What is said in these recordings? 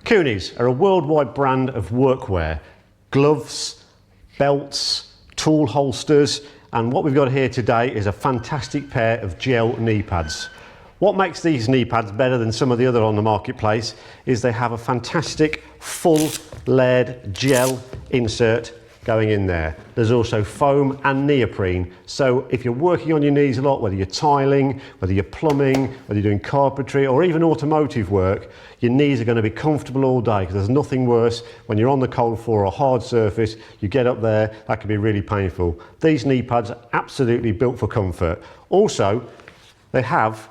Kuny's are a worldwide brand of workwear, gloves, belts, tool holsters, and what we've got here today is a fantastic pair of gel knee pads. What makes these knee pads better than some of the other on the marketplace is they have a fantastic full layered gel insert going in there. There's also foam and neoprene, so if you're working on your knees a lot, whether you're tiling, whether you're plumbing, whether you're doing carpentry or even automotive work, your knees are going to be comfortable all day, because there's nothing worse when you're on the cold floor or a hard surface, you get up there, that can be really painful. These knee pads are absolutely built for comfort. Also, they have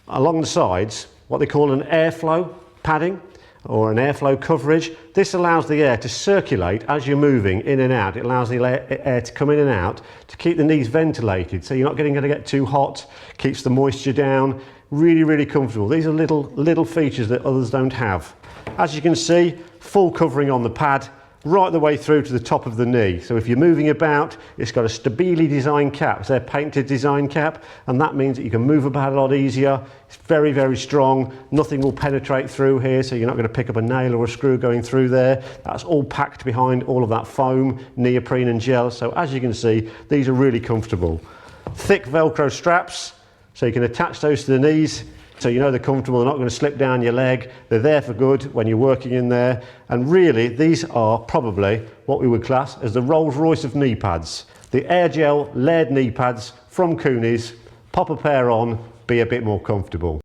along the sides what they call an airflow padding or an airflow coverage. This allows the air to circulate as you're moving in and out. It allows the air to come in and out to keep the knees ventilated, so you're not going to get too hot, keeps the moisture down. Really, really comfortable. These are little features that others don't have. As you can see, full covering on the pad right the way through to the top of the knee. So if you're moving about, it's got a stabili design cap. It's a painted design cap, and that means that you can move about a lot easier. It's very, very strong. Nothing will penetrate through here, so you're not going to pick up a nail or a screw going through there. That's all packed behind all of that foam, neoprene and gel. So as you can see, these are really comfortable. Thick Velcro straps, so you can attach those to the knees, so you know they're comfortable, they're not going to slip down your leg. They're there for good when you're working in there. And really, these are probably what we would class as the Rolls Royce of knee pads. The air gel layered knee pads from Kuny's. Pop a pair on, be a bit more comfortable.